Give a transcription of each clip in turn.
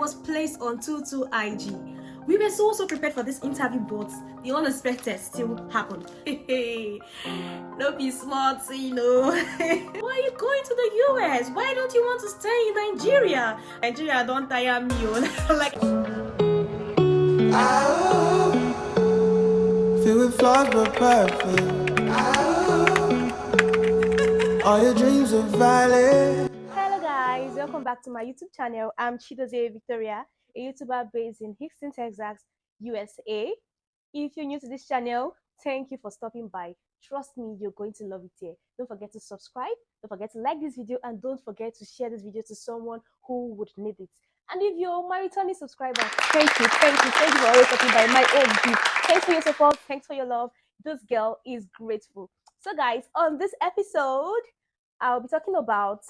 was placed on 22 IG. We were so prepared for this interview, but the unexpected still happened. Don't be smart, you know. Why are you going to the US? Why don't you want to stay in Nigeria? Nigeria don't tire me. Like, filled with flaws but perfect. All your dreams are valid. Hello guys, welcome back to my YouTube channel. I'm Chidozie Victoria, a YouTuber based in Houston, Texas, USA. If you're new to this channel, thank you for stopping by. Trust me, you're going to love it here. Don't forget to subscribe, don't forget to like this video, and don't forget to share this video to someone who would need it. And if you're my returning subscriber, thank you for always stopping by. My OG, thanks for your support, thanks for your love. This girl is grateful. So guys, on this episode, I'll be talking about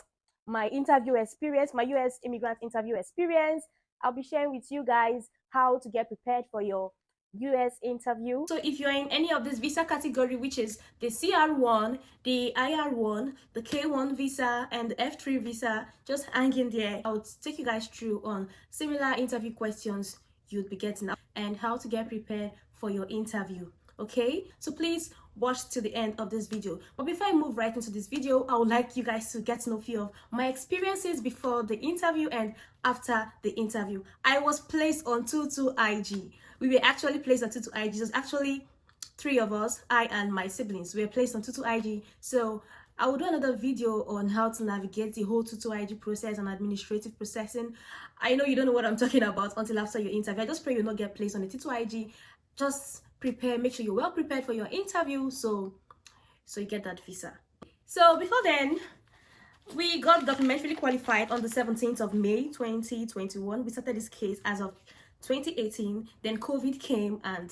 my interview experience, my US immigrant interview experience. I'll be sharing with you guys how to get prepared for your US interview. so if you're in any of this visa category, which is the Cr1, the Ir1, the K1 visa, and the F3 visa, just hang in there. I'll take you guys through on similar interview questions you'd be getting and how to get prepared for your interview. Okay, so please watch to the end of this video. But before I move right into this video, I would like you guys to get to know a few of my experiences before the interview and after the interview. I was placed on 22 IG. We were actually placed on 22 IG. There's actually 3 of us, I and my siblings. We were placed on 22 IG. So I will do another video on how to navigate the whole 22 IG process and administrative processing. I know you don't know what I'm talking about until after your interview. I just pray you'll not get placed on the 22 IG. Just prepare, make sure you're well prepared for your interview so you get that visa. So before then, we got documentally qualified on the 17th of May 2021. We started this case as of 2018. Then COVID came and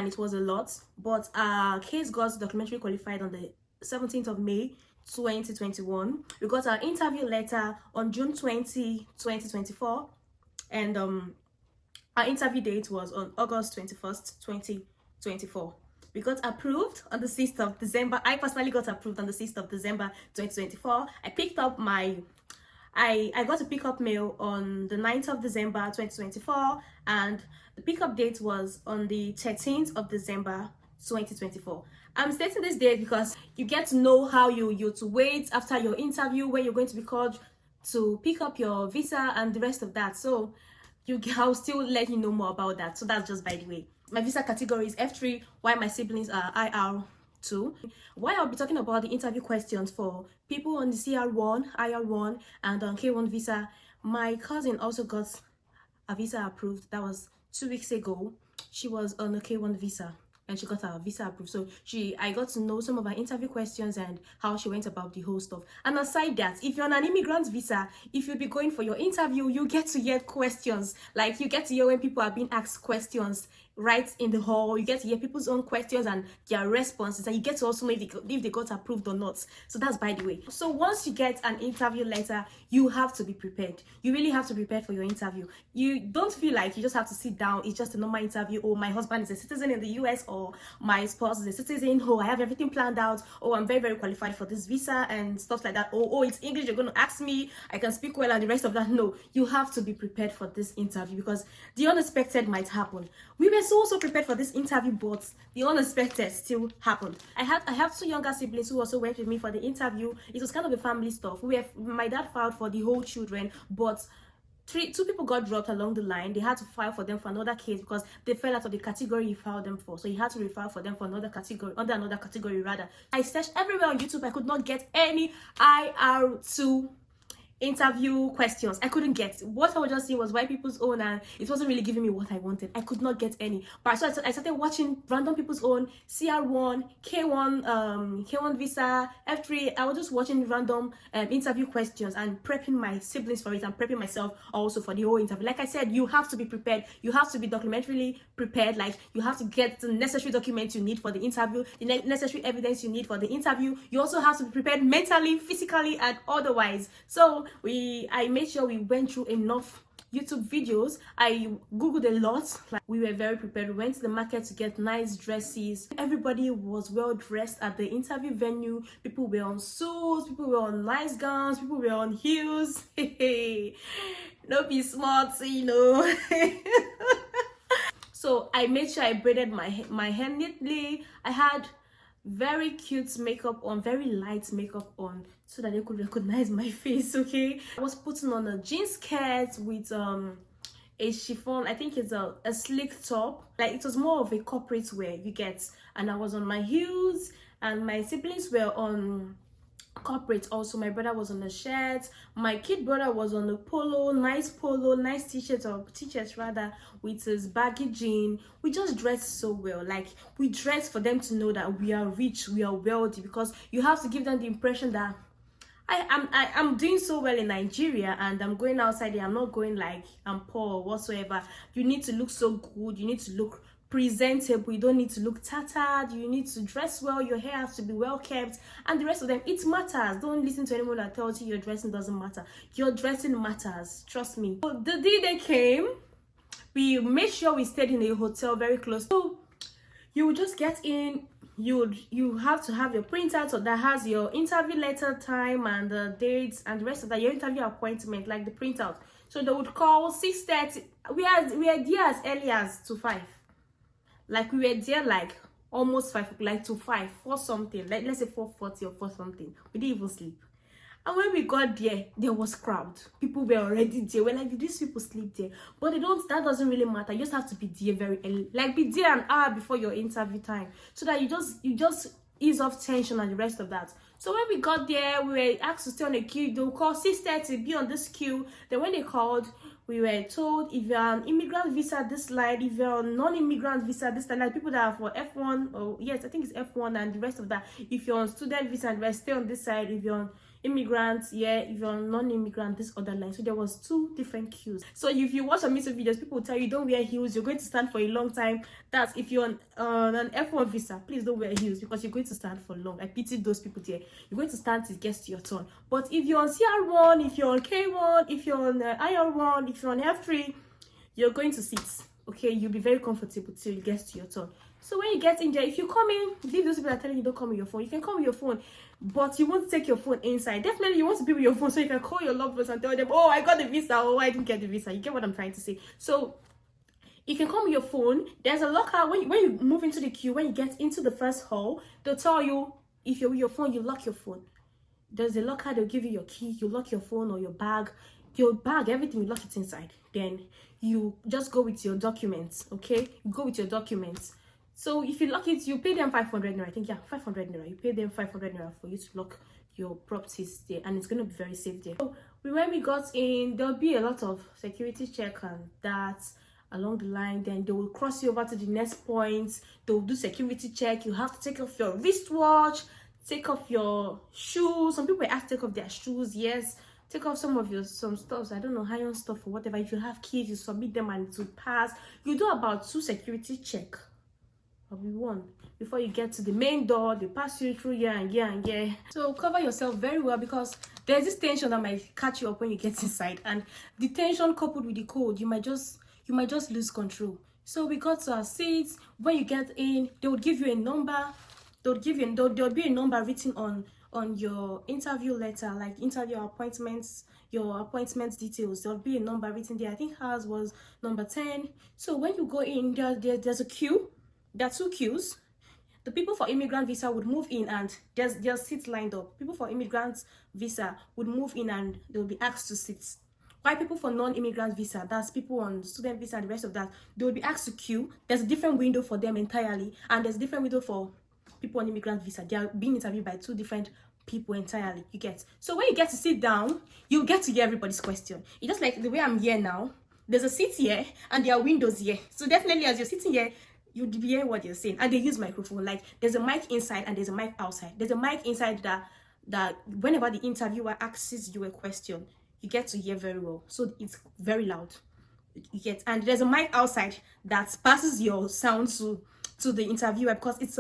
it was a lot, but our case got documentary qualified on the 17th of May 2021. We got our interview letter on June 20, 2024, and our interview date was on August 21st, 2024. We got approved on the 6th of December. I personally got approved on the 6th of December 2024. I picked up I got a pickup mail on the 9th of December 2024, and the pickup date was on the 13th of December 2024. I'm stating this date because you get to know how you to wait after your interview, when you're going to be called to pick up your visa and the rest of that. So I'll still let you know more about that. So that's just by the way. My visa category is F3, while my siblings are IR2. Why I'll be talking about the interview questions for people on the Cr1, IR1, and on K1 visa. My cousin also got a visa approved. That was 2 weeks ago. She was on a K1 visa and she got her visa approved. So I got to know some of her interview questions and how she went about the whole stuff. And aside that, if you're on an immigrant visa, if you'll be going for your interview, you get to hear questions. Like, you get to hear when people are being asked questions right in the hall. You get to hear people's own questions and their responses, and you get to also know if they got approved or not. So that's by the way. So once you get an interview letter, you have to be prepared. You really have to prepare for your interview. You don't feel like you just have to sit down. It's just a normal interview. Oh, my husband is a citizen in the US, or my spouse is a citizen. Oh, I have everything planned out. Oh, I'm very qualified for this visa and stuff like that. Oh, it's English, you're going to ask me, I can speak well, and the rest of that. No, you have to be prepared for this interview because the unexpected might happen. We were so prepared for this interview, but the unexpected still happened. I have 2 younger siblings who also went with me for the interview. It was kind of a family stuff. My dad filed for the whole children, but 2 people got dropped along the line. They had to file for them for another case because they fell out of the category he filed them for. So he had to refile for them for another category, under another category rather. I searched everywhere on YouTube. I could not get any IR2 interview questions. I couldn't get. What I was just seeing was white people's own, and it wasn't really giving me what I wanted. I could not get any. But so I started watching random people's own Cr1, K1 visa, F3. I was just watching random interview questions and prepping my siblings for it and prepping myself also for the whole interview. Like I said, you have to be prepared. You have to be documentarily prepared. Like, you have to get the necessary documents you need for the interview, the necessary evidence you need for the interview. You also have to be prepared mentally, physically, and otherwise. So I made sure we went through enough YouTube videos. I googled a lot. Like, we were very prepared. We went to the market to get nice dresses. Everybody was well dressed at the interview venue. People were on suits, people were on nice gowns, people were on heels. Don't be smart, you know. So I made sure I braided my hair neatly. I had very cute makeup on, very light makeup on, so that they could recognize my face. Okay, I was putting on a jean skirt with a chiffon, I think it's a slick top. Like, it was more of a corporate wear, you get. And I was on my heels, and my siblings were on corporate also. My brother was on a shirt, my kid brother was on a polo, nice t-shirt, or t-shirt rather, with his baggy jean. We just dressed so well. Like, we dressed for them to know that we are rich, we are wealthy, because you have to give them the impression that I'm doing so well in Nigeria, and I'm going outside here, I'm not going like I'm poor or whatsoever. You need to look so good, you need to look presentable, you don't need to look tattered, you need to dress well, your hair has to be well kept, and the rest of them, it matters. Don't listen to anyone that tells you your dressing doesn't matter. Your dressing matters, trust me. So the day they came, we made sure we stayed in a hotel very close. So you just get in, you have to have your printout, so that has your interview letter, time, and the dates, and the rest of that, your interview appointment, like the printout. So they would call 6:30. We are there as early as to 5. Like, we were there like almost 5, like to 5, 4 something, like let's say 4:40 or 4 something. We didn't even sleep. And when we got there was crowd. People were already there. We're like, did these people sleep there? But that doesn't really matter. You just have to be there very early. Like, be there an hour before your interview time, so that you just ease off tension and the rest of that. So when we got there, we were asked to stay on a queue. They'll call 6:30, be on this queue. Then when they called, we were told, if you're on immigrant visa, this line; if you're on non-immigrant visa, this line. Like, people that are for F1, or yes, I think it's F1, and the rest of that. If you're on student visa and stay on this side. If you're on immigrants, yeah. If you're non-immigrant, this other line. So there was 2 different queues. So if you watch some YouTube videos, people will tell you don't wear heels, you're going to stand for a long time. That's if you're on an F1 visa, please don't wear heels, because you're going to stand for long. I pity those people there. You're going to stand till it gets to your turn. But if you're on Cr1, if you're on K1, if you're on Ir1, if you're on F3, you're going to sit. Okay, you'll be very comfortable till it gets to your turn. So when you get in there, if you come in, leave those people that are telling you don't come with your phone. You can come with your phone, but you won't take your phone inside. Definitely you want to be with your phone, so you can call your loved ones and tell them, oh, I got the visa, oh, I didn't get the visa. You get what I'm trying to say? So you can come with your phone. There's a locker. When you move into the queue, when you get into the first hall, they'll tell you, if you're with your phone, you lock your phone. There's a locker, they'll give you your key, you lock your phone or your bag, everything, you lock it inside. Then you just go with your documents. Okay, you go with your documents. So if you lock it, you pay them 500 naira. I think, yeah, 500 naira. You pay them 500 naira for you to lock your properties there, and it's going to be very safe there. So when we got in, there'll be a lot of security check and that along the line. Then they will cross you over to the next point. They'll do security check. You have to take off your wristwatch, take off your shoes. Some people ask to take off their shoes. Yes, take off some stuff, I don't know, iron stuff or whatever. If you have keys, you submit them and to pass. You do about 2 security check, probably 1, before you get to the main door. They pass you through here and here and here. So cover yourself very well, because there's this tension that might catch you up when you get inside, and the tension coupled with the cold, you might just lose control. So we got to our seats. When you get in, they would give you a number. There'll be a number written on your interview letter, like interview appointments, your appointment details. There'll be a number written there. I think ours was number 10. So when you go in, there's a queue. There are 2 queues. The people for immigrant visa would move in, and there's seats lined up. People for immigrant visa would move in, and they'll be asked to sit. Why people for non-immigrant visa, that's people on student visa and the rest of that, they will be asked to queue. There's a different window for them entirely, and there's a different window for people on immigrant visa. They are being interviewed by 2 different people entirely, you get. So when you get to sit down, you get to hear everybody's question. It's just like the way I'm here now. There's a seat here and there are windows here, so definitely as you're sitting here, you'll be hearing what you're saying. And they use microphone. Like, there's a mic inside and there's a mic outside. There's a mic inside that whenever the interviewer asks you a question, you get to hear very well, so it's very loud, you get. And there's a mic outside that passes your sound to the interviewer, because it's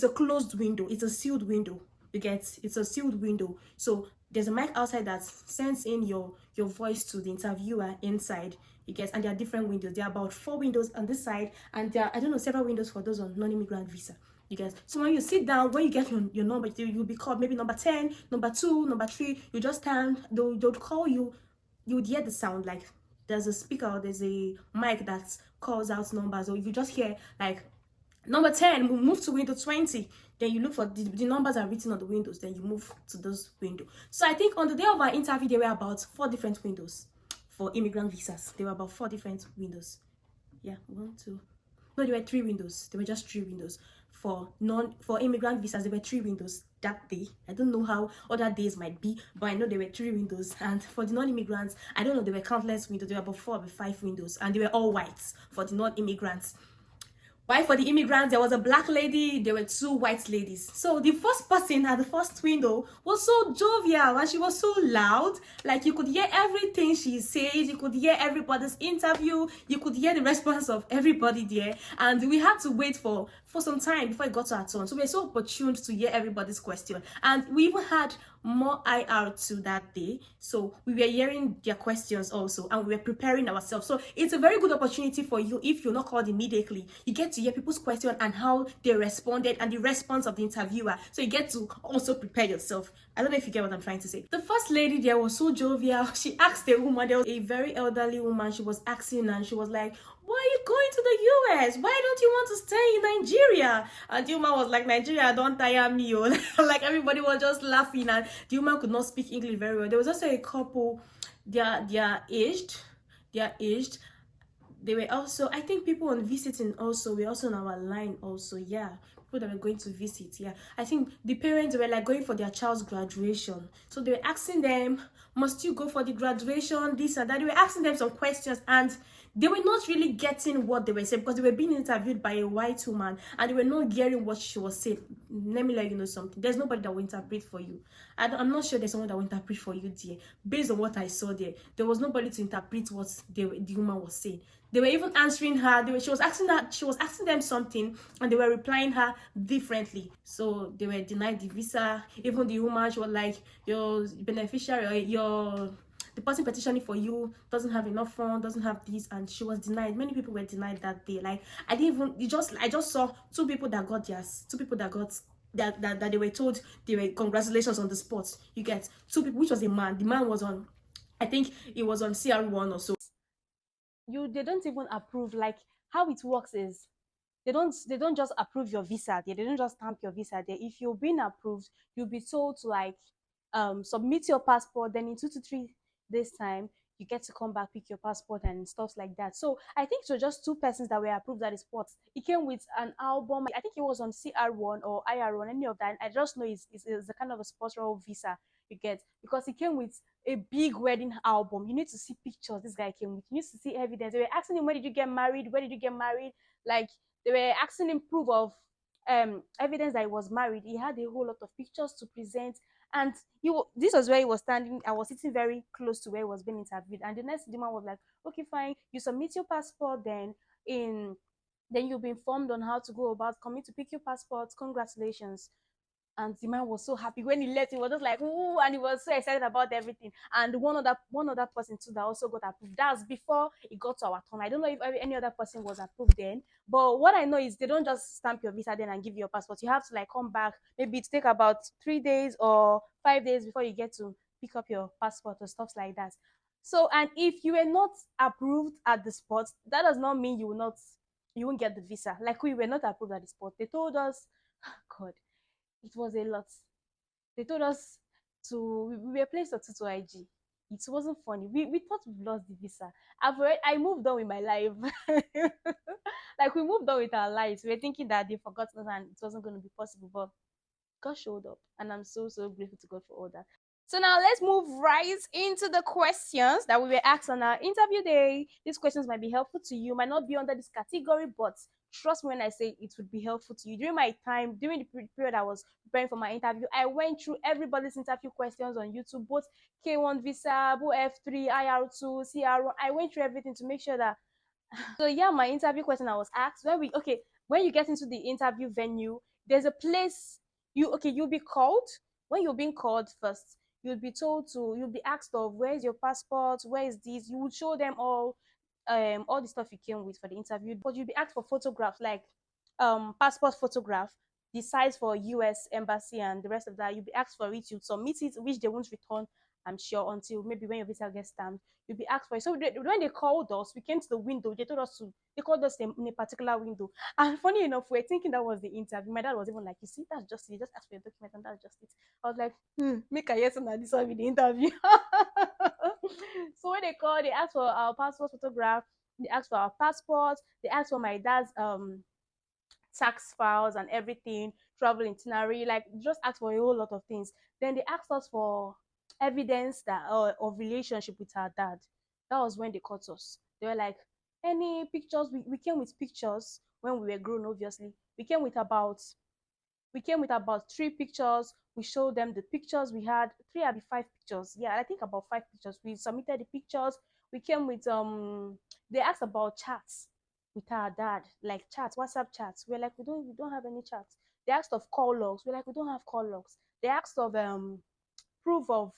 a closed window, it's a sealed window, you get. It's a sealed window, so there's a mic outside that sends in your voice to the interviewer inside. You get, and there are different windows. There are about 4 windows on this side, and there are, I don't know, several windows for those on non-immigrant visa. You guys, so when you sit down, when you get your number, you'll be called maybe number 10, number 2, number 3. You just stand, they'll call you. You would hear the sound, like there's a speaker or there's a mic that calls out numbers, or if you just hear like number 10, we move to window 20. Then you look for the numbers are written on the windows. Then you move to those windows. So I think on the day of our interview, there were about 4 different windows for immigrant visas. There were about 4 different windows. Yeah, 1, 2. No, there were 3 windows. There were just 3 windows for immigrant visas. There were 3 windows that day. I don't know how other days might be, but I know there were 3 windows. And for the non-immigrants, I don't know, there were countless windows. There were about 4 or 5 windows, and they were all white for the non-immigrants. Why for the immigrants, there was a black lady, there were 2 white ladies. So the first person at the first window was so jovial and she was so loud. Like you could hear everything she said, you could hear everybody's interview, you could hear the response of everybody there. And we had to wait for some time before it got to our turn. So we were so opportune to hear everybody's question. And we even had more IR2 that day. So we were hearing their questions also, and we were preparing ourselves. So it's a very good opportunity for you if you're not called immediately. You get to hear people's question and how they responded and the response of the interviewer. So you get to also prepare yourself. I don't know if you get what I'm trying to say. The first lady there was so jovial. She asked the woman, there was a very elderly woman, she was asking, and she was like, why are you going to the US? Why don't you want to stay in Nigeria? And the woman was like, Nigeria, don't tire me. Like everybody was just laughing, and the woman could not speak English very well. There was also a couple, they are aged. They were also, I think people on visiting also, we're also on our line also, yeah. People that were going to visit, yeah. I think the parents were like going for their child's graduation. So they were asking them, must you go for the graduation, this and that. They were asking them some questions, and they were not really getting what they were saying because they were being interviewed by a white woman and they were not hearing what she was saying. Let me let you know something. There's nobody that will interpret for you. I'm not sure there's someone that will interpret for you there. Based on what I saw there was nobody to interpret what the woman was saying. They were even answering her. She was asking them something, and they were replying her differently. So they were denied the visa. Even the woman, she was like, your beneficiary, or the person petitioning for you doesn't have enough funds, doesn't have this, and she was denied. Many people were denied that day. Like I just saw 2 people that got theirs, 2 people that got that they were told they were congratulations on the spot. You get 2 people, which was a man. The man was on, I think it was on Cr1 or so. They don't even approve. Like how it works is they don't just approve your visa there. They don't just stamp your visa there. If you've been approved, you'll be told to like submit your passport. Then in 2 to 3 days time, you get to come back, pick your passport and stuff like that. So I think so just 2 persons that were approved at the spot. It came with an album. I think it was on Cr1 or Ir1, any of that. I just know it's a kind of a sponsoral visa you get, because it came with a big wedding album. You need to see pictures this guy came with. You need to see evidence. They were asking him, where did you get married? Where did you get married? Like they were asking him proof of evidence that he was married. He had a whole lot of pictures to present, and this was where he was standing. I was sitting very close to where he was being interviewed, and the next demand was like, okay, fine, you submit your passport, then you'll be informed on how to go about coming to pick your passport. Congratulations. And the man was so happy when he left. He was just like, ooh, and he was so excited about everything. And one other person too that also got approved. That's before it got to our turn. I don't know if any other person was approved then, but what I know is they don't just stamp your visa then and give you your passport. You have to like come back. Maybe it take about 3 days or 5 days before you get to pick up your passport or stuff like that. So, and if you were not approved at the spot, that does not mean you won't get the visa. Like we were not approved at the spot. They told us, God, it was a lot. They told us we were placed on 2 IG. It wasn't funny. We thought we've lost the visa. I moved on with my life. Like we moved on with our lives. We were thinking that they forgot us and it wasn't going to be possible, but God showed up, and I'm so grateful to God for all that. So now let's move right into the questions that we were asked on our interview day. These questions might be helpful to you, might not be under this category, but trust me when I say it would be helpful to you. During my time, during the period I was preparing for my interview, I went through everybody's interview questions on YouTube, both K1 visa, both F3, IR2, CR1. I went through everything to make sure that. So yeah, my interview question I was asked when you get into the interview venue, there's a place you'll be called. When you're being called first, you'll be asked of where is your passport, where is this. You would show them all the stuff you came with for the interview, but you'll be asked for photographs, like passport photograph, the size for US embassy and the rest of that. You'll be asked for it, you submit it, which they won't return, I'm sure, until maybe when your visa gets stamped. You'll be asked for it. So when they called us, we came to the window. They called us in a particular window. And funny enough, we're thinking that was the interview. My dad was even like, "You see, that's just it. You just ask for your document and that's just it." I was like, make a yes and this will be the interview. So when they called, they asked for our passport photograph. They asked for our passports. They asked for my dad's tax files and everything, travel itinerary, like just asked for a whole lot of things. Then they asked us for evidence that of relationship with our dad. That was when they caught us. They were like, any pictures? We came with pictures when we were grown, obviously. We came with about 3 pictures. We showed them the pictures we had. Three or 5 pictures. Yeah, I think about 5 pictures. We submitted the pictures. We came with they asked about chats with our dad, like chats, WhatsApp chats. We're like, we don't have any chats. They asked of call logs. We're like, we don't have call logs. They asked of proof of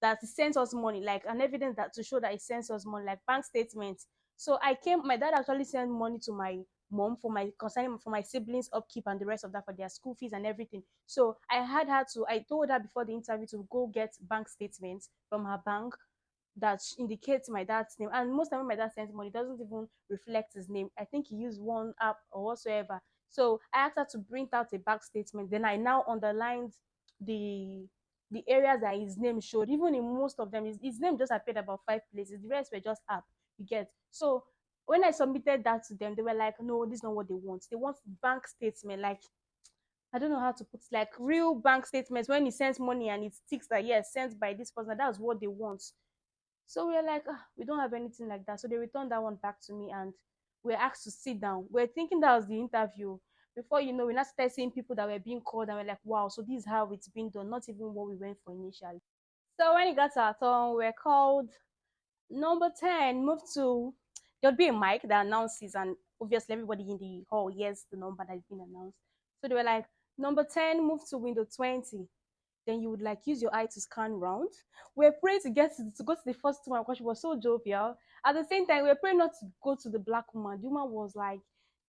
that he sends us money, like an evidence that to show that he sends us money, like bank statements. So my dad actually sent money to my mom for my concerning for my siblings upkeep and the rest of that for their school fees and everything. So I told her before the interview to go get bank statements from her bank that indicates my dad's name. And most time when my dad sends money, it doesn't even reflect his name. I think he used one app or whatsoever. So I asked her to print out a bank statement. Then I now underlined the the areas that his name showed. Even in most of them, his name just appeared about 5 places. The rest were just app. You get. So when I submitted that to them, they were like, "No, this is not what they want. They want bank statement, like I don't know how to put it, like real bank statements when he sends money and it sticks that yes, sent by this person. That's what they want." So we are like, we don't have anything like that. So they returned that one back to me and we're asked to sit down. We're thinking that was the interview. Before you know, we now started seeing people that were being called and we're like, wow, so this is how it's been done, not even what we went for initially. So when it got to our turn, we're called number 10, move to, there'll be a mic that announces, and obviously everybody in the hall hears the number that's been announced. So they were like, number 10, move to window 20. Then you would like use your eye to scan round. We're praying to go to the first one because she was so jovial. At the same time, we're praying not to go to the black woman. The woman was like,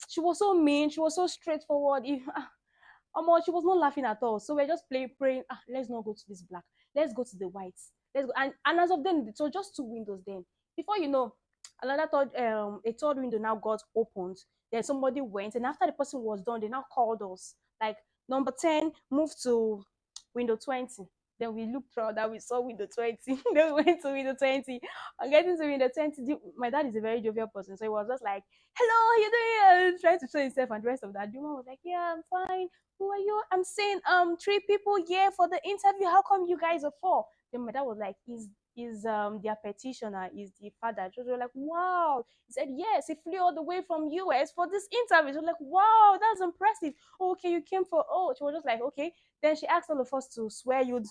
she was so mean, she was so straightforward. If she was not laughing at all. So we're just praying, let's not go to this black. Let's go to the whites. Let's go. And as of then, so just 2 windows then. Before you know, a third window now got opened. Then somebody went, and after the person was done, they now called us. Like number 10, move to window 20. Then we looked around and we saw window 20. Then we went to window 20. And getting to window 20, my dad is a very jovial person. So he was just like, hello, how you doing? Trying to show himself and the rest of that. The woman was like, yeah, I'm fine. Who are you? I'm saying 3 people here for the interview. How come you guys are 4? Then my dad was like, is their petitioner, is the father. Just were like, wow. He said, yes, he flew all the way from US for this interview. So like, wow, that's impressive. Oh, okay, you came for she was just like, okay. Then she asked all of us to swear you'd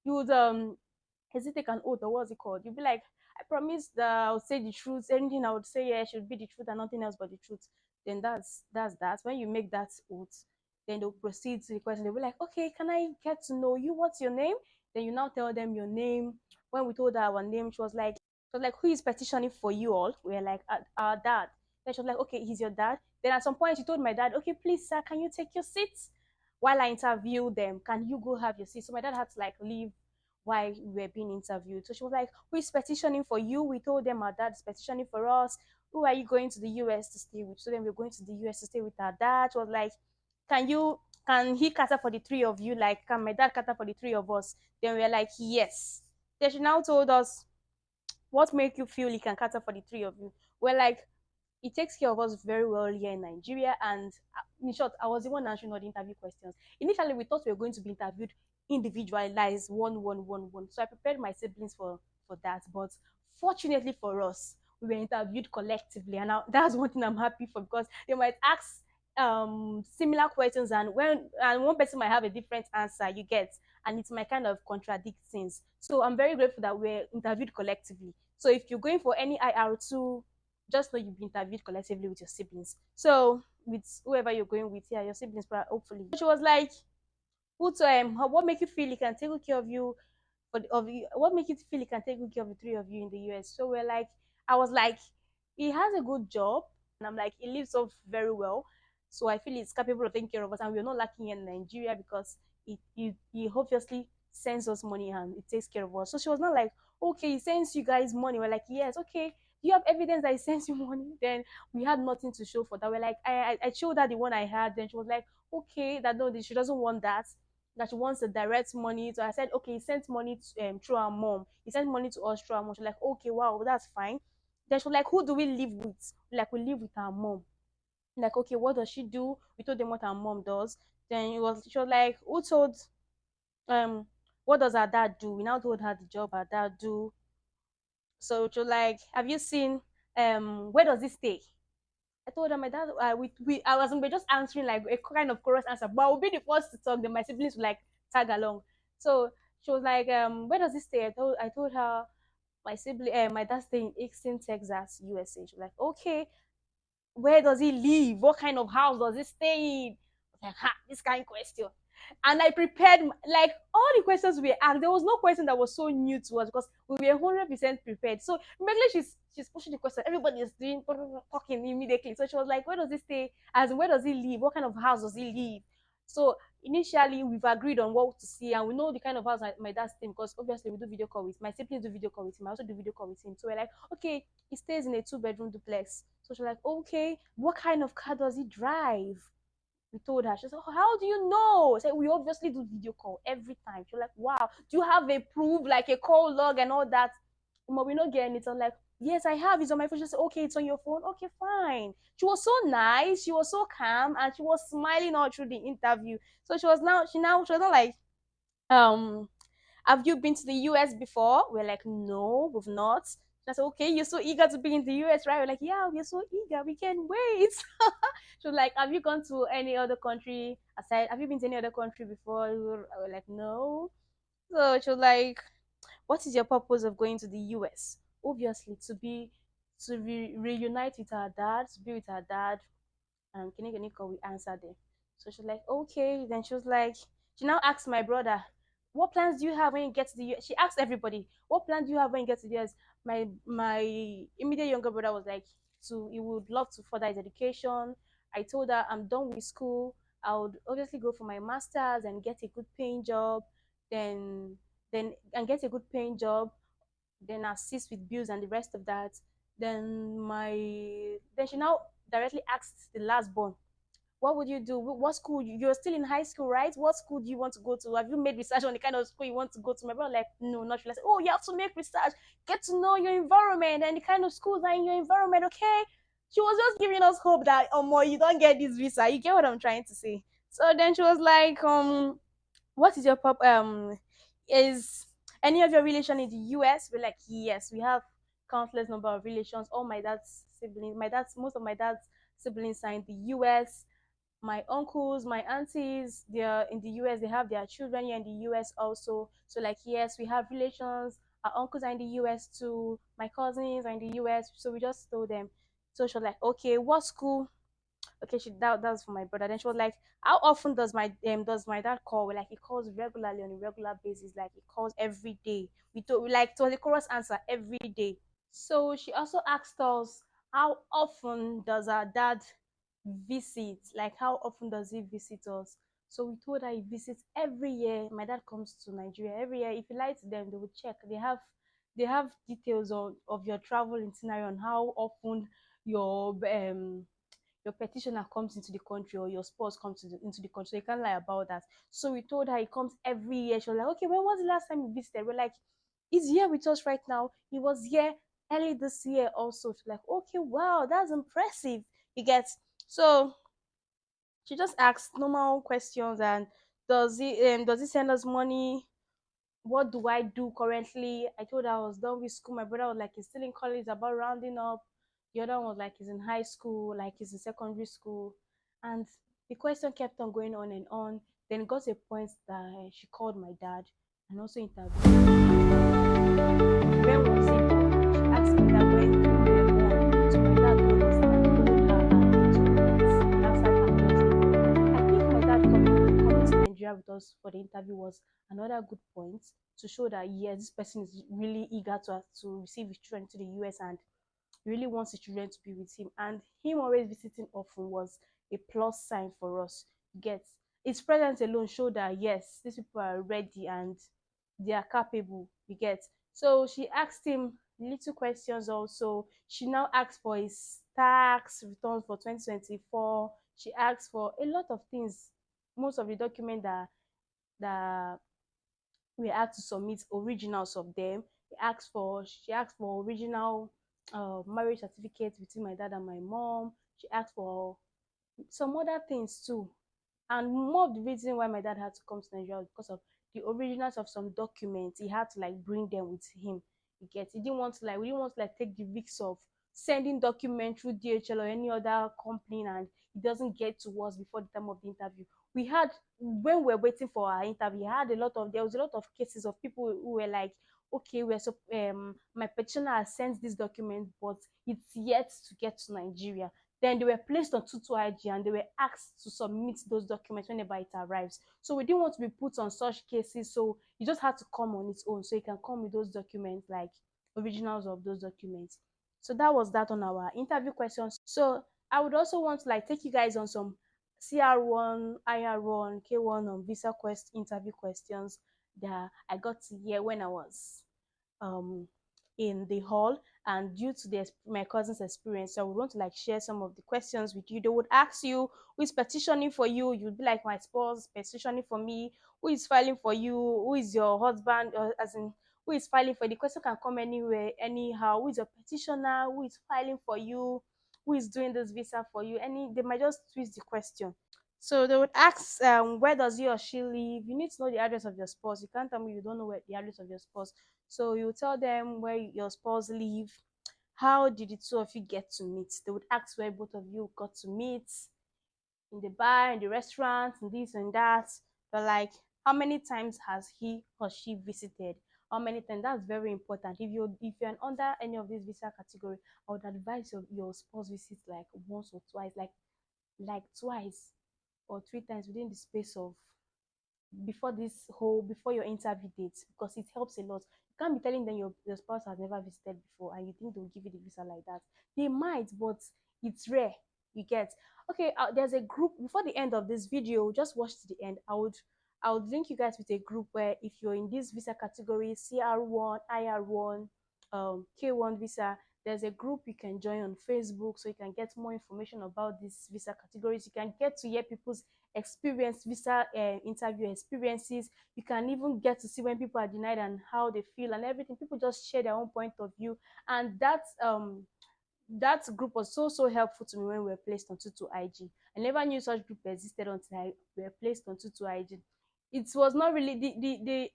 is it take an oath or what's it called? You'd be like, I promise that I'll say the truth. Anything I would say, yeah, should be the truth and nothing else but the truth. Then that's that. When you make that oath, then they'll proceed to the question. They'll be like, okay, can I get to know you? What's your name? Then you now tell them your name. When we told her our name, she was like, who is petitioning for you all? We're like, our dad. Then she was like, okay, he's your dad. Then at some point she told my dad, okay, please, sir, can you take your seats? While I interview them, can you go have your seat? So my dad had to like leave while we were being interviewed. So she was like, who is petitioning for you? We told them our dad is petitioning for us. Who are you going to the US to stay with? So then we're going to the US to stay with our dad. She was like, can he cater for the 3 of you? Like, can my dad cater for the 3 of us? Then we were like, yes. Then she now told us, what make you feel he can cater for the 3 of you? We're like, he takes care of us very well here in Nigeria. And in short, I was the one answering all the interview questions. Initially, we thought we were going to be interviewed individualized, one. So I prepared my siblings for that. But fortunately for us, we were interviewed collectively, and that's one thing I'm happy for, because they might ask similar questions, and one person might have a different answer, you get, and it might kind of contradict things. So I'm very grateful that we're interviewed collectively. So if you're going for any IR2, just know you've been interviewed collectively with your siblings. So with whoever you're going with, yeah, your siblings, hopefully. She was like, what make you feel he can take good care of you what make you feel he can take good care of the three of you in the US? So we're like, I was like, he has a good job, and I'm like, he lives off very well. So I feel he's capable of taking care of us, and we're not lacking in Nigeria because he obviously sends us money and he takes care of us. So she was not like, okay, he sends you guys money. We're like, yes, okay. Do you have evidence that he sends you money? Then we had nothing to show for that. We're like, I showed her the one I had. Then she was like, okay, that no, she doesn't want that she wants to direct money. So I said, okay, he sent money through our mom. He sent money to us through our mom. She's like, okay, wow, that's fine. Then she was like, who do we live with? Like, we live with our mom. Like, okay, what does she do? We told them what our mom does. Then she was like, who told um what does our dad do? We now told her the job our dad do. So she was like, have you seen where does he stay? I told her my dad, we're just answering like a kind of chorus answer, but I would be the first to talk. Then my siblings would like tag along. So she was like, where does he stay? I told her my dad stay in Houston, Texas, USA. She was like, okay, where does he live? What kind of house does he stay in? I was like, ha, this kind of question. And I prepared like all the questions we asked. There was no question that was so new to us because we were 100% prepared. So immediately she's pushing the question. Everybody is doing talking immediately. So she was like, "Where does he stay? As in, where does he live? What kind of house does he live?" So initially we've agreed on what to see, and we know the kind of house my dad's staying because obviously we do video call with my siblings do video call with him. I also do video call with him. So we're like, okay, he stays in a 2-bedroom duplex. So she's like, okay, what kind of car does he drive? We told her. She said, oh, how do you know? I said, we obviously do video call every time. She's like, wow, do you have a proof, like a call log and all that? But we're not getting it. I'm like, yes, I have. It's on my phone. She said, okay, it's on your phone. Okay, fine. She was so nice. She was so calm, and she was smiling all through the interview. So she was not like, um, have you been to the US before? We're like, no, we've not. I said, okay, you're so eager to be in the US, right? We're like, yeah, we're so eager. We can't wait. She was like, have you gone to any other country aside? Have you been to any other country before? We were like, no. So she was like, what is your purpose of going to the US? Obviously, to reunite with her dad, to be with her dad, and Kiniko, we answered them. So she's like, okay. Then she was like, she now asked my brother, what plans do you have when you get to the US? She asked everybody, what plans do you have when you get to the US? My immediate younger brother was like, he would love to further his education. I told her I'm done with school. I would obviously go for my masters and get a good paying job, then and get a good paying job, then assist with bills and the rest of that. Then she now directly asked the last born, what would you do? What school? You're still in high school, right? What school do you want to go to? Have you made research on the kind of school you want to go to? My brother like, no, not really. I said, oh, you have to make research, get to know your environment and the kind of schools are in your environment, okay? She was just giving us hope that, oh, more, you don't get this visa. You get what I'm trying to say? So then she was like, what is your is any of your relation in the US? We're like, yes, we have countless number of relations. All my dad's siblings, most of my dad's siblings are in the US. My uncles, my aunties, they're in the US. They have their children here in the US also. So like, yes, we have relations. Our uncles are in the US too. My cousins are in the US. So we just told them. So she was like, okay, what school? Okay, that was for my brother. Then she was like, how often does my dad call? We're like, he calls regularly on a regular basis. Like he calls every day. We like to the chorus answer every day. So she also asked us, how often does our dad visit? Like how often does he visit us? So we told her he visits every year. My dad comes to Nigeria every year. If you lie to them, they will check. They have details of your travel itinerary on how often your petitioner comes into the country or your spouse comes into the country. So you can't lie about that. So we told her he comes every year. She was like, okay, when was the last time you visited? We're like, he's here with us right now. He was here early this year also. She's like, okay, wow, that's impressive. You get. So she just asked normal questions and does he send us money? What do I do currently? I told her I was done with school. My brother was like, he's still in college, about rounding up. The other one was like, he's in high school, like he's in secondary school. And the question kept on going on and on. Then it got to a point that she called my dad and also interviewed. When was he born? She asked me that when we were born. So my dad told us that he told her and he answered her question. I think my dad coming to Nigeria with us for the interview was another good point to show that yes, this person is really eager to receive his children to the US and really wants his children to be with him. And him always visiting often was a plus sign for us. Get his presence alone showed that yes, these people are ready and they are capable. You get. So she asked him little questions also. She now asked for his tax returns for 2024. She asked for a lot of things. Most of the documents that we had to submit originals of them. She asked for original marriage certificates between my dad and my mom. She asked for some other things too. And more of the reason why my dad had to come to Nigeria was because of the originals of some documents. He had to like bring them with him. He didn't want to like we didn't want to like take the risks of sending documents through DHL or any other company and it doesn't get to us before the time of the interview. We had when we were waiting for our interview, there was a lot of cases of people who were like, okay, my petitioner has sent this document, but it's yet to get to Nigeria. Then they were placed on Tutu IG and they were asked to submit those documents whenever it arrives. So we didn't want to be put on such cases. So you just had to come on its own. So you can come with those documents, like originals of those documents. So that was that on our interview questions. So I would also want to like take you guys on some Cr1, Ir1, K1 on visa quest interview questions that I got to hear when I was um in the hall, and due to my cousin's experience, so I would want to like share some of the questions with you. They would ask you who is petitioning for you. You'd be like, my spouse petitioning for me. Who is filing for you? Who is your husband? Or as in, who is filing for you? The question can come anywhere, anyhow. Who is your petitioner? Who is filing for you? Who is doing this visa for you? They might just twist the question. So they would ask, where does he or she live? You need to know the address of your spouse. You can't tell me you don't know where the address of your spouse. So you tell them where your spouse live. How did the two of you get to meet? They would ask where both of you got to meet, in the bar, in the restaurant, and this and that. But like, how many times has he or she visited? How many times? That's very important. If you're under any of these visa category, I would advise your spouse visit like once or twice, like twice or three times within the space of before your interview date, because it helps a lot. You can't be telling them your spouse has never visited before and you think they'll give you the visa like that. They might, but it's rare. You get. Okay, there's a group before the end of this video. Just watch to the end. I would link you guys with a group where if you're in this visa category, Cr1, Ir1, K1 visa, there's a group you can join on Facebook so you can get more information about these visa categories. You can get to hear people's visa interview experiences. You can even get to see when people are denied and how they feel and everything. People just share their own point of view, and that group was so helpful to me when we were placed on Tutu IG. I never knew such group existed until we were placed on Tutu IG. It was not really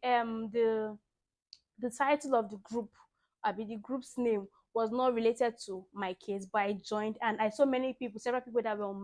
the title of the group, the group's name was not related to my case, but I joined and I saw several people that were on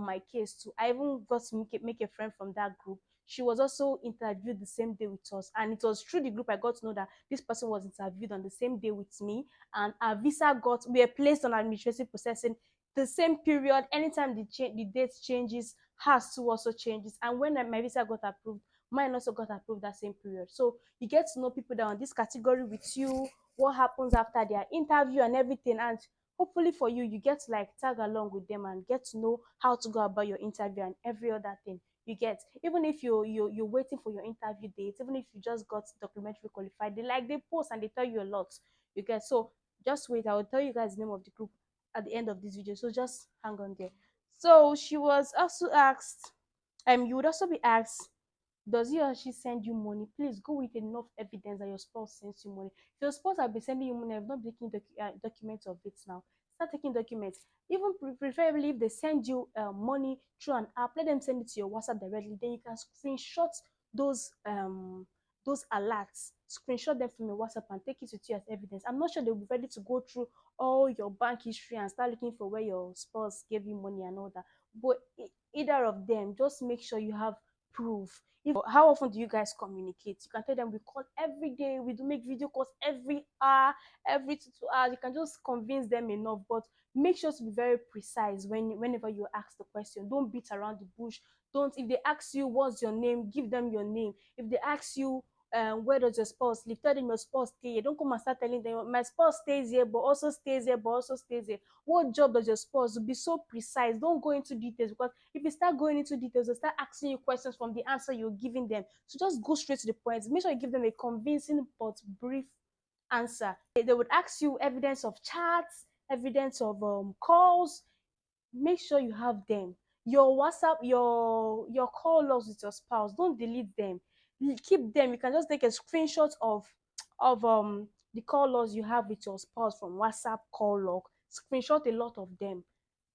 my case too. I even got to make a friend from that group. She was also interviewed the same day with us, and it was through the group I got to know that this person was interviewed on the same day with me, and our visa we were placed on administrative processing the same period. Anytime the date changes, hers too also changes, and when my visa got approved, mine also got approved that same period. So you get to know people that are on this category with you, what happens after their interview and everything. And hopefully for you, you get to like tag along with them and get to know how to go about your interview and every other thing. You get, even if you're waiting for your interview date, even if you just got documentary qualified, they post and they tell you a lot. You get. So just wait, I will tell you guys the name of the group at the end of this video, so just hang on there. So she was also asked, you would also be asked, does he or she send you money? Please go with enough evidence that your spouse sends you money. If your spouse have been sending you money, I've not been taking documents of it now. Start taking documents. Even preferably if they send you money through an app, let them send it to your WhatsApp directly. Then you can screenshot those alerts, screenshot them from your WhatsApp and take it with you as evidence. I'm not sure they'll be ready to go through all your bank history and start looking for where your spouse gave you money and all that. But either of them, just make sure you have proof. How often do you guys communicate? You can tell them we call every day, we do make video calls every hour, every 2 hours. You can just convince them enough, but make sure to be very precise whenever you ask the question. Don't beat around the bush. Don't, if they ask you what's your name, give them your name. If they ask you where does your spouse live, tell them your spouse stay here. Don't come and start telling them my spouse stays here but also stays here but also stays here. What job does your spouse do? Be so precise. Don't go into details, because if you start going into details, they'll start asking you questions from the answer you're giving them. So just go straight to the point. Make sure you give them a convincing but brief answer. They would ask you evidence of chats, evidence of calls. Make sure you have them. Your WhatsApp, your call logs with your spouse, don't delete them. Keep them. You can just take a screenshot of the call logs you have with your spouse from WhatsApp call log. Screenshot a lot of them.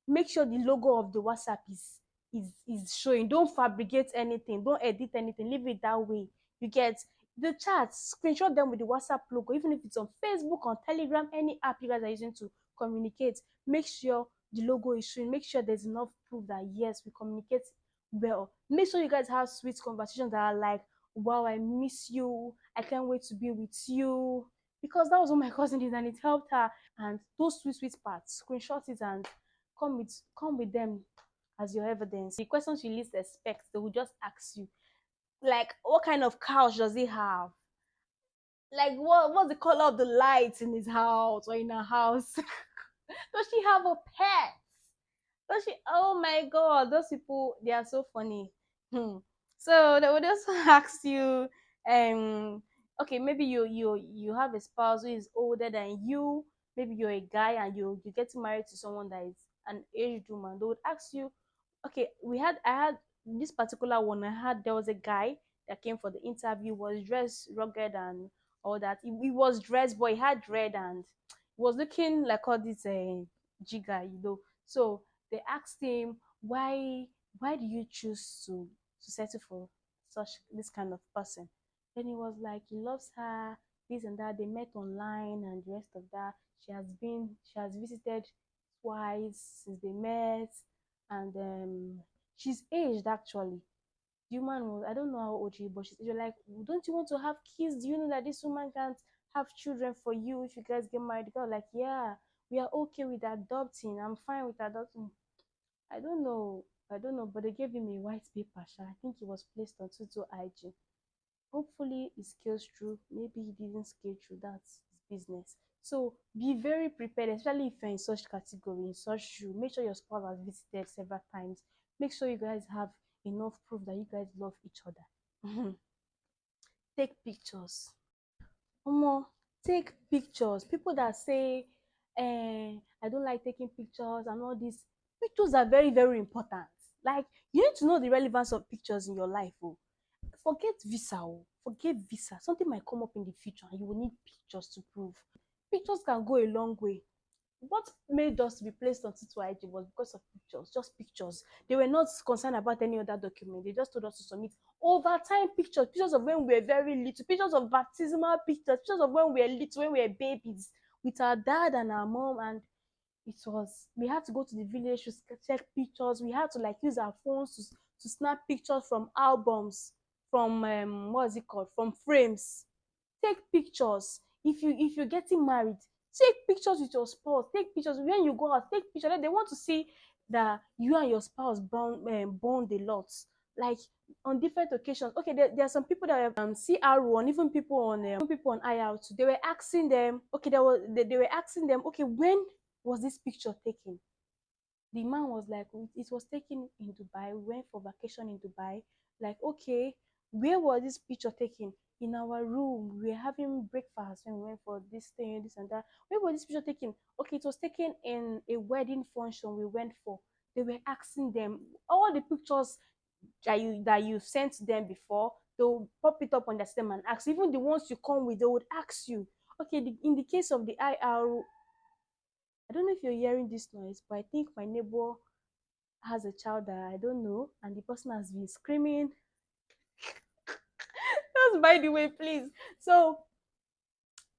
Make sure the logo of the WhatsApp is showing. Don't fabricate anything, don't edit anything, leave it that way. You get the chats, screenshot them with the WhatsApp logo, even if it's on Facebook, on Telegram, any app you guys are using to communicate. Make sure the logo is showing. Make sure there's enough proof that yes, we communicate well. Make sure you guys have sweet conversations that are like, wow, I miss you, I can't wait to be with you, because that was what my cousin did and it helped her. And those sweet parts, screenshot it and come with them as your evidence. The questions you least expect, they will just ask you, like, what kind of couch does he have? Like, what's the color of the lights in his house or in her house? Does she have a pet? Does she? Oh my god, those people, they are so funny. So they would just ask you, okay, maybe you have a spouse who is older than you. Maybe you're a guy and you get married to someone that is an aged woman. They would ask you, okay, I had this particular one. There was a guy that came for the interview, was dressed rugged and all that. He was dressed, but he had dread and was looking like all this jigger, So they asked him, why do you choose to settle for this kind of person? Then he was like, he loves her, this and that. They met online and the rest of that. She has visited twice since they met, and she's aged actually. The woman was, I don't know how old she is, but you're like, don't you want to have kids? Do you know that this woman can't have children for you if you guys get married? The girl like, yeah, we are okay with adopting. I'm fine with adopting. I don't know. I don't know, but they gave him a white paper. I think he was placed on Tutu IG. Hopefully it scales through. Maybe he didn't scale through. That's his business. So be very prepared, especially if you're in such category, in such shoe. Make sure your spouse has visited several times. Make sure you guys have enough proof that you guys love each other. Take pictures. Omo, take pictures. People that say, I don't like taking pictures and all this. Pictures are very, very important. Like, you need to know the relevance of pictures in your life. Oh. Forget visa. Oh. Forget visa. Something might come up in the future and you will need pictures to prove. Pictures can go a long way. What made us be placed on T2IG was because of pictures, just pictures. They were not concerned about any other document. They just told us to submit over time pictures of when we were very little, pictures of baptismal pictures of when we were little, when we were babies, with our dad and our mom. And we had to go to the village to check pictures. We had to like use our phones to snap pictures from albums, from what's it called, from frames. Take pictures. If you're getting married, take pictures with your spouse. Take pictures when you go out. Take pictures. They want to see that you and your spouse bond a lot, like on different occasions. Okay, there are some people that have Cr1, even people on Ir2. They were asking them. Okay, they were asking them. Okay, when was this picture taken? The man was like, it was taken in Dubai. We went for vacation in Dubai. Like, okay, where was this picture taken? In our room. We were having breakfast when we went for this thing, this and that. Where was this picture taken? Okay, it was taken in a wedding function we went for. They were asking them all the pictures that you sent to them before. They'll pop it up on their system and ask. Even the ones you come with, they would ask you. Okay, in the case of the IR, I don't know if you're hearing this noise, but I think my neighbor has a child that I don't know, and the person has been screaming. Just by the way, please. So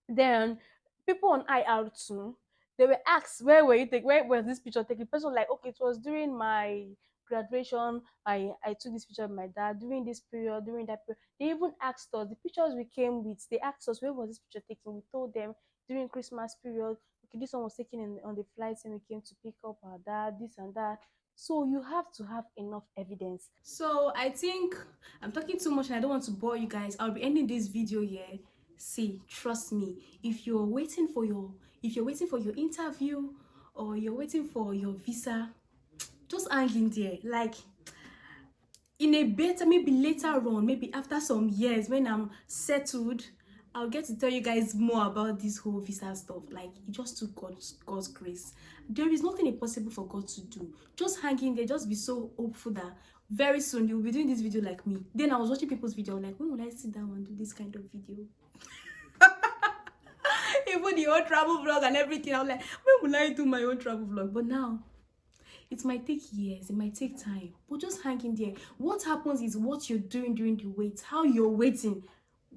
then people on IR2, they were asked, where were you taking, where was this picture taken? The person was like, okay, it was during my graduation, I took this picture of my dad during this period, during that period. They even asked us the pictures we came with. They asked us where was this picture taken. We told them during Christmas period. Okay, this one was taken on the flight when we came to pick up our dad, this and that. So you have to have enough evidence. So I think I'm talking too much and I don't want to bore you guys. I'll be ending this video here. See, trust me, if you're waiting for your interview or you're waiting for your visa, just hang in there. Like, in a better, maybe later on, maybe after some years when I'm settled, I'll get to tell you guys more about this whole visa stuff. Like, it just took God's grace. There is nothing impossible for God to do. Just hang in there. Just be so hopeful that very soon you'll be doing this video like me. Then I was watching people's video, like, when will I sit down and do this kind of video? Even the whole travel vlog and everything, I'm like, when will I do my own travel vlog? But now, it might take years, it might take time, but just hang in there. What happens is what you're doing during the wait, how you're waiting.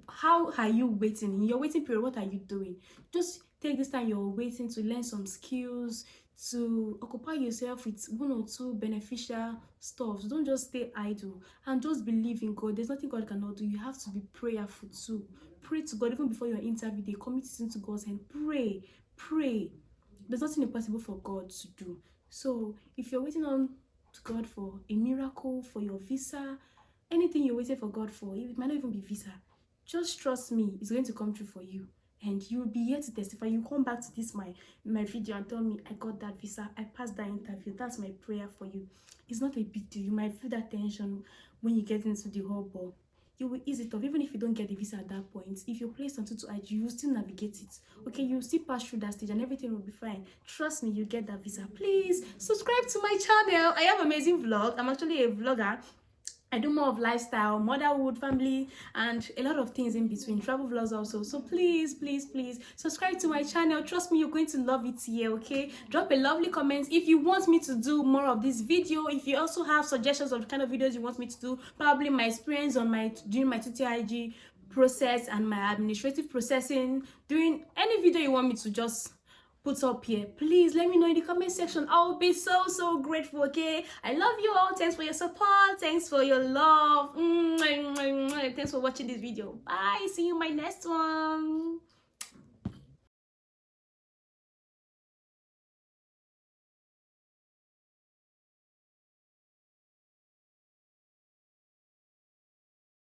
How are you waiting? In your waiting period, what are you doing? Just take this time you're waiting to learn some skills, to occupy yourself with one or two beneficial stuff. Don't just stay idle and just believe in God. There's nothing God cannot do. You have to be prayerful too. Pray to God even before your interview. They commit it into God's hand. Pray. There's nothing impossible for God to do. So if you're waiting on to God for a miracle, for your visa, anything you're waiting for God for, it might not even be visa. Just trust me, it's going to come true for you. And you'll be here to testify. You come back to this my video and tell me, I got that visa, I passed that interview. That's my prayer for you. It's not a big deal. You might feel that tension when you get into the hall, but you will ease it off. Even if you don't get the visa at that point, if you're placed onto to IG, you will still navigate it. Okay, you'll still pass through that stage and everything will be fine. Trust me, you get that visa. Please subscribe to my channel. I have amazing vlogs. I'm actually a vlogger. I do more of lifestyle, motherhood, family, and a lot of things in between, travel vlogs also. So please subscribe to my channel. Trust me, you're going to love it here. Okay, drop a lovely comment if you want me to do more of this video. If you also have suggestions of the kind of videos you want me to do, probably my experience on during my TTIG process and my administrative processing, during any video you want me to just put up here, please let me know in the comment section. I'll be so grateful. Okay, I love you all. Thanks for your support, thanks for your love. Thanks for watching this video. Bye, see you in my next one.